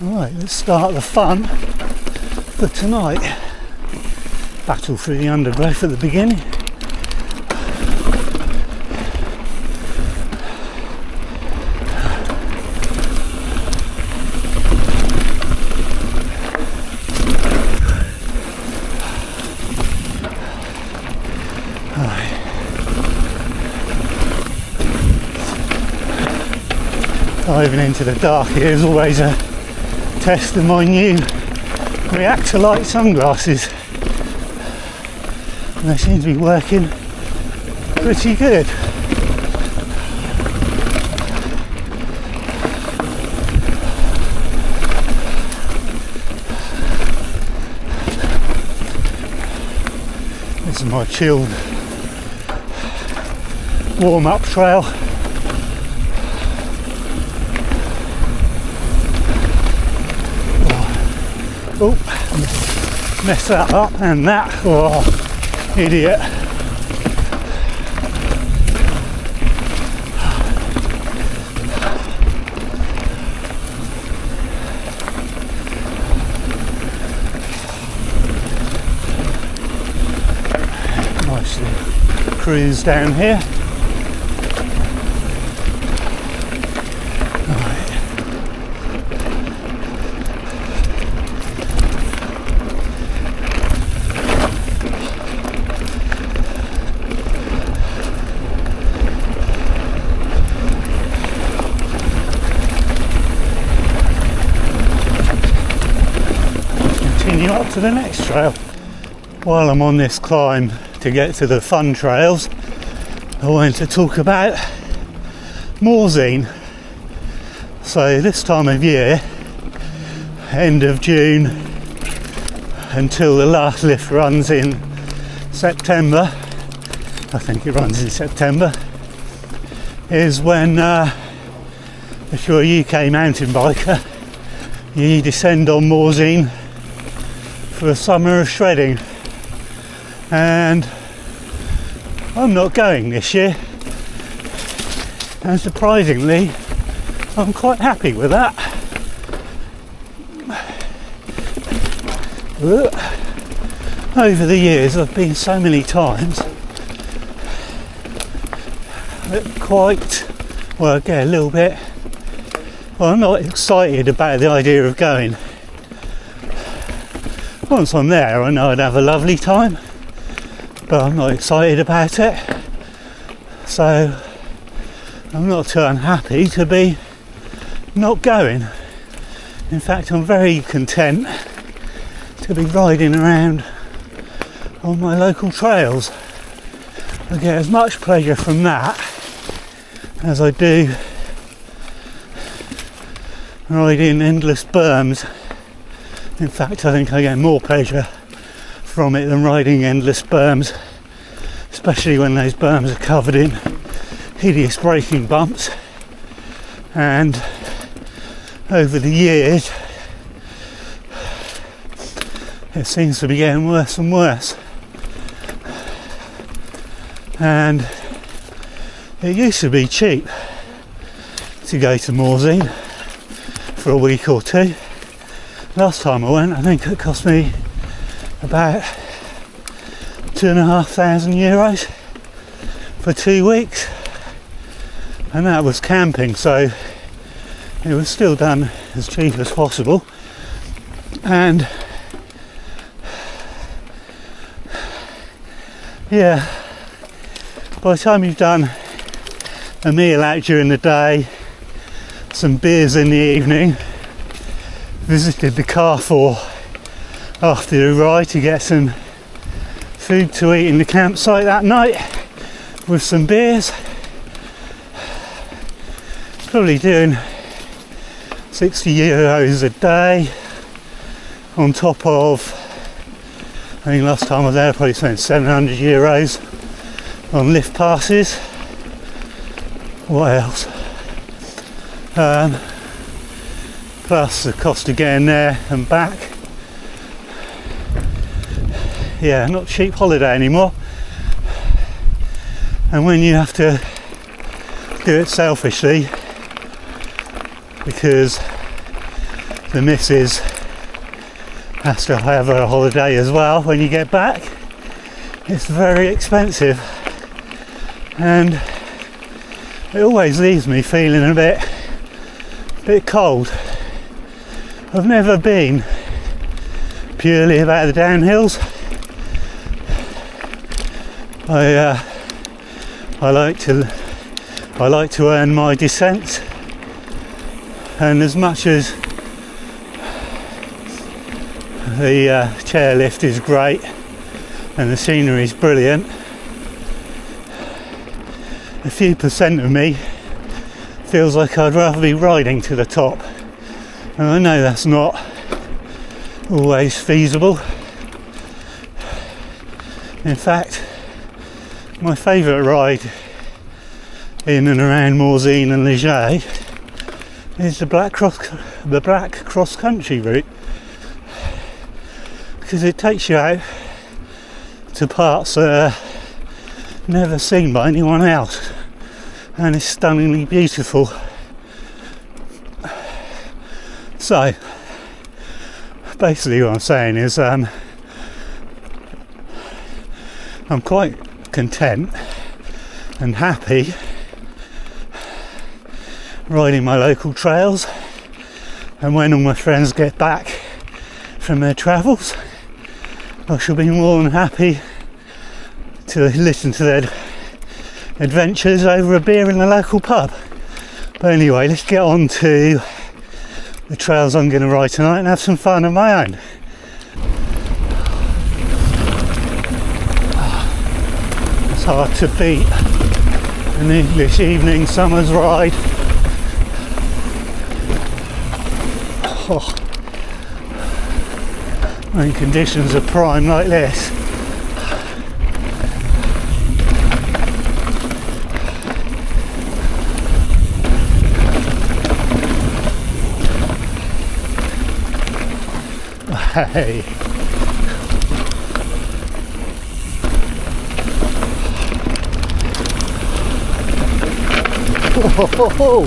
Right, let's start the fun for tonight. Battle through the undergrowth at the beginning. Diving into the dark here is always a test of my new reactor light sunglasses, and they seem to be working pretty good. This is my chilled warm-up trail. Oh, messed that up and that. Oh, idiot. Nice little cruise down here. Up to the next trail. While I'm on this climb to get to the fun trails, I wanted to talk about Morzine. So this time of year, end of June until the last lift runs in September, I think it runs in September, is when if you're a UK mountain biker, you descend on Morzine for a summer of shredding, and I'm not going this year, and surprisingly I'm quite happy with that. Over the years I've been so many times that I get a little bit, I'm not excited about the idea of going. Once I'm there, I know I'd have a lovely time, but I'm not excited about it, so I'm not too unhappy to be not going. In fact, I'm very content to be riding around on my local trails. I get as much pleasure from that as I do riding endless berms. In fact, I think I get more pleasure from it than riding endless berms, especially when those berms are covered in hideous braking bumps. And over the years, it seems to be getting worse and worse. And it used to be cheap to go to Morzine for a week or two. Last time I went, I think it cost me about €2,500 for 2 weeks, and that was camping, so it was still done as cheap as possible. And yeah, by the time you've done a meal out during the day, some beers in the evening, visited the Carrefour after the ride to get some food to eat in the campsite that night with some beers, probably doing €60 a day, on top of, I think last time I was there I probably spent €700 on lift passes. What else? Plus the cost of getting there and back. Yeah, not cheap holiday anymore. And when you have to do it selfishly because the missus has to have a holiday as well when you get back. It's very expensive, and it always leaves me feeling a bit cold. I've never been purely about the downhills. I like to earn my descents, and as much as the chairlift is great and the scenery is brilliant, a few percent of me feels like I'd rather be riding to the top, and I know that's not always feasible. In fact, my favourite ride in and around Morzine and Leger is the black cross country route, because it takes you out to parts that are never seen by anyone else, and it's stunningly beautiful. So basically what I'm saying is I'm quite content and happy riding my local trails, and when all my friends get back from their travels, I shall be more than happy to listen to their adventures over a beer in the local pub. But anyway, let's get on to the trails I'm going to ride tonight and have some fun of my own. It's hard to beat an English evening summer's ride. Oh, when conditions are prime like this. Hey. Oh.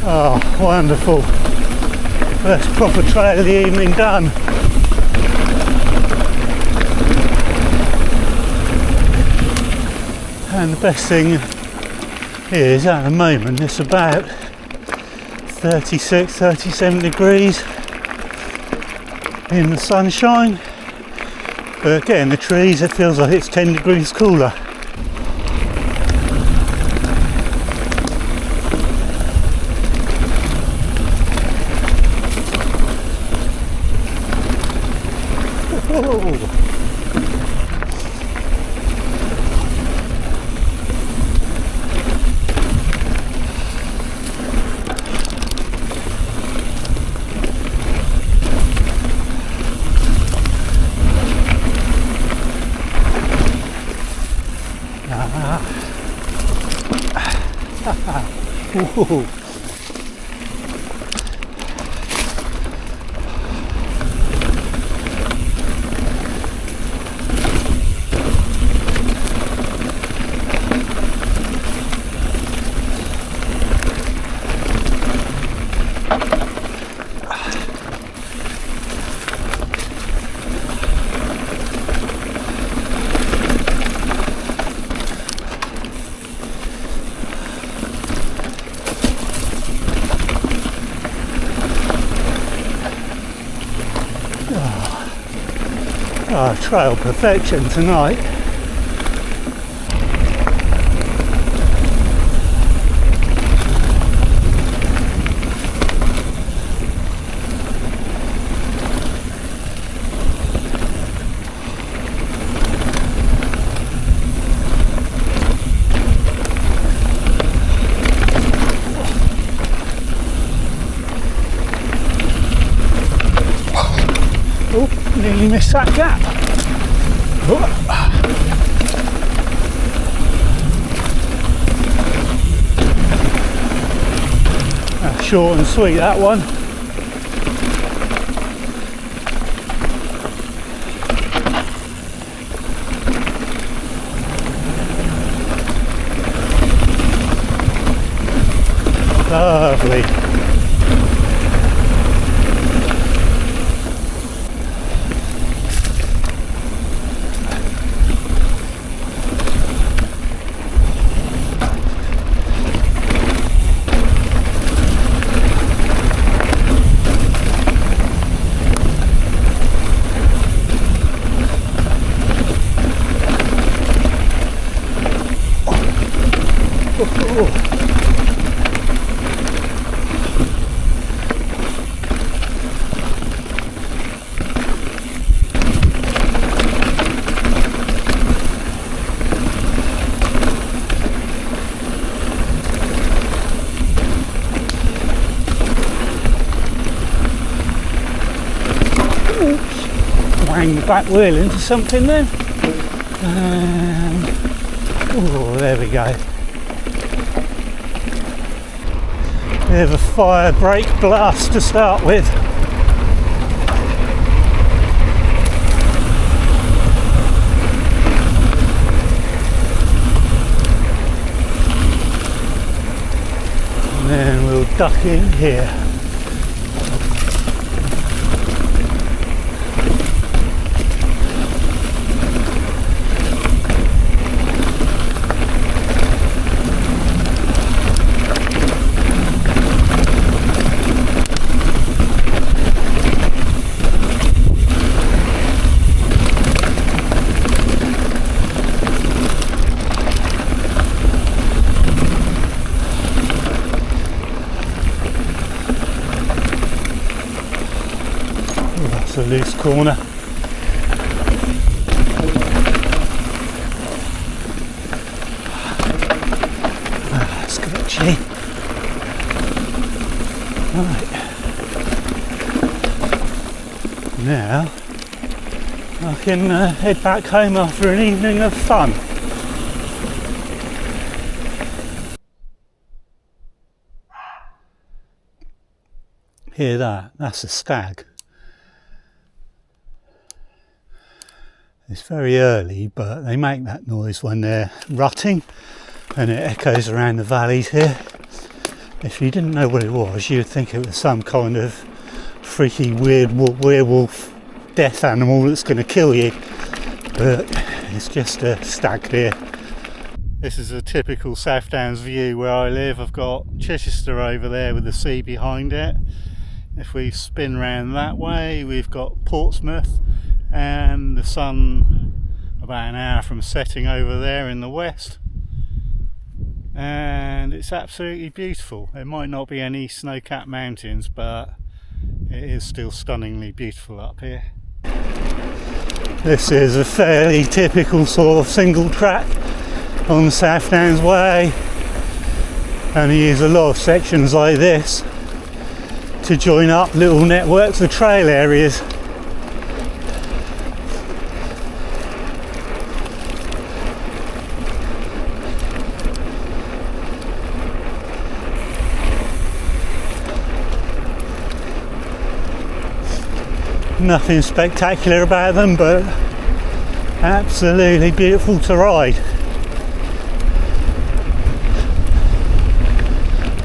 Oh, wonderful. First proper trail of the evening done. And the best thing is, at the moment it's about 36, 37 degrees in the sunshine, but getting the trees it feels like it's 10 degrees cooler. Ooh. Oh, trail perfection tonight. Oh, nearly missed that gap. short and sweet, that one. Lovely. Bang the back wheel into something then. Oh, there we go. Bit of a fire brake blast to start with. And then we'll duck in here. A loose corner. Sketchy. Right. Now I can head back home after an evening of fun. Hear that? That's a stag. It's very early, but they make that noise when they're rutting and it echoes around the valleys here. If you didn't know what it was, you'd think it was some kind of freaky weird werewolf death animal that's going to kill you, but it's just a stag deer. This is a typical Southdowns view where I live. I've got Chichester over there with the sea behind it. If we spin round that way, we've got Portsmouth and the sun about an hour from setting over there in the west, and it's absolutely beautiful. There might not be any snow-capped mountains, but it is still stunningly beautiful up here. This is a fairly typical sort of single track on the Southdowns Way, and you use a lot of sections like this to join up little networks of trail areas. Nothing spectacular about them, but absolutely beautiful to ride.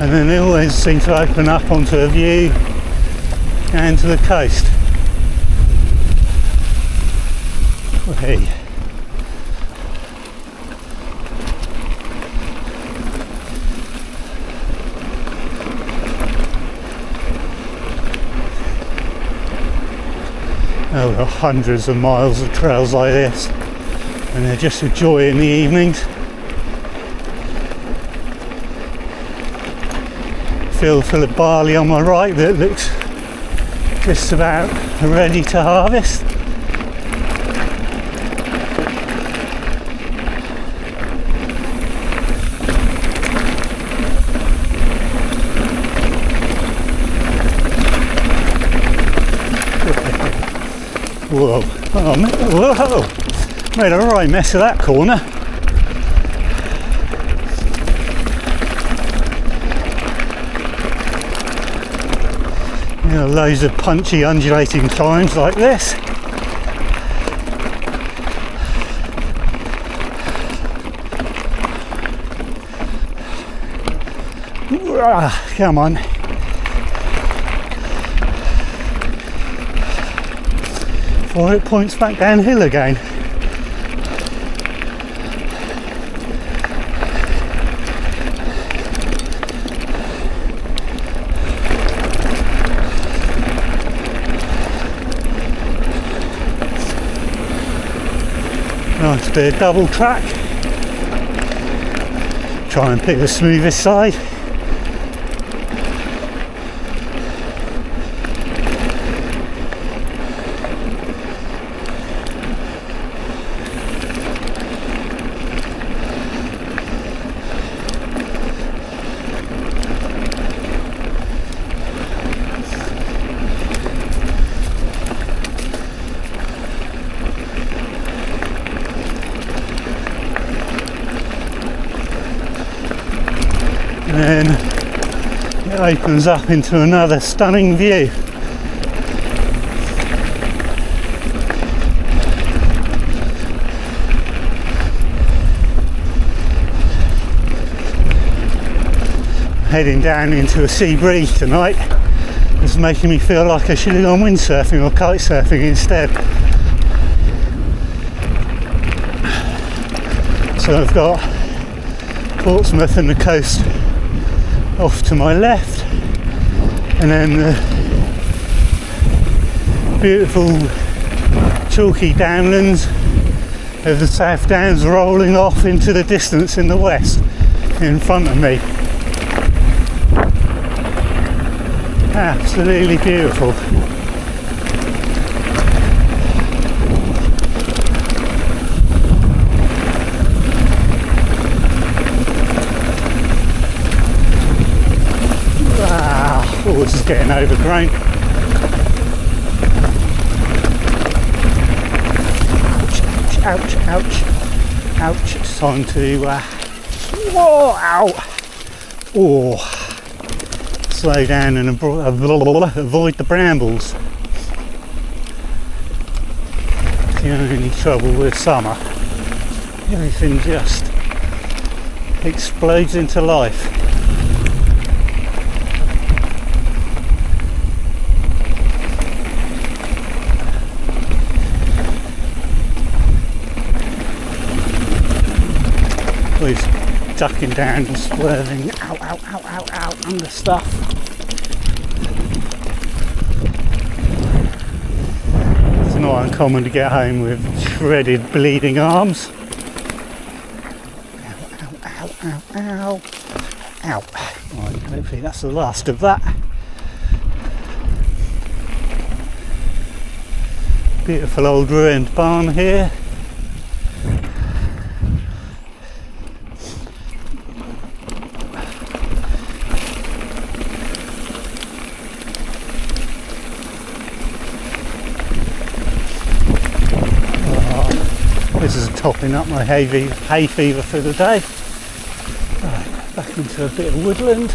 And then they always seem to open up onto a view and to the coast. Hey. Oh, there are hundreds of miles of trails like this, and they're just a joy in the evenings. Field full of barley on my right that looks just about ready to harvest. Whoa, oh, whoa, made a right mess of that corner. Loads of punchy undulating climbs like this. Come on. Before it points back downhill again. Nice bit of double track. Try and pick the smoothest side. And then it opens up into another stunning view. Heading down into a sea breeze tonight. It's making me feel like I should have gone windsurfing or kite surfing instead. So I've got Portsmouth and the coast off to my left, and then the beautiful chalky downlands of the Southdowns rolling off into the distance in the west in front of me. Absolutely beautiful. Oh, this is getting overgrown. Ouch, ouch, ouch, ouch. It's time to, whoa, ow. Oh, slow down and avoid the brambles. It's the only trouble with summer. Everything just explodes into life. Always ducking down and swerving, ow, ow, ow, ow, ow, under stuff. It's not uncommon to get home with shredded, bleeding arms. Ow, ow, ow, ow, ow, ow. Right, hopefully that's the last of that. Beautiful old ruined barn here. This is topping up my hay fever for the day. Right, back into a bit of woodland.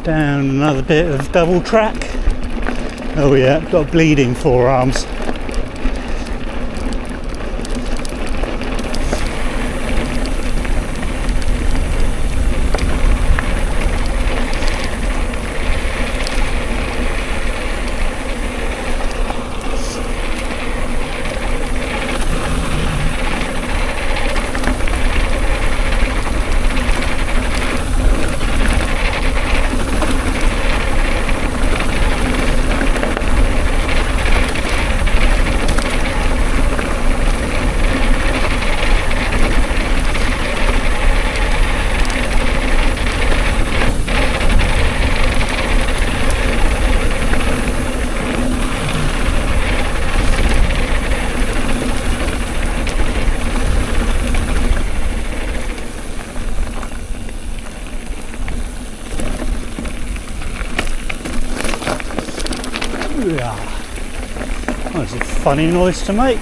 Down another bit of double track. Oh yeah, got bleeding forearms. That's a funny noise to make.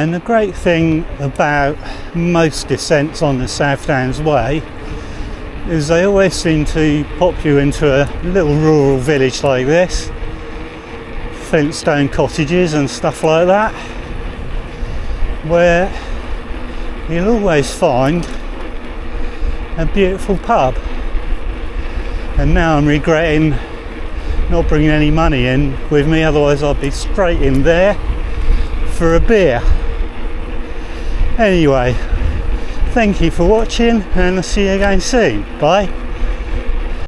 And the great thing about most descents on the Southdowns Way is they always seem to pop you into a little rural village like this, Flintstone cottages and stuff like that, where you'll always find a beautiful pub. And now I'm regretting not bringing any money in with me, otherwise I'd be straight in there for a beer. Anyway, thank you for watching, and I'll see you again soon. Bye.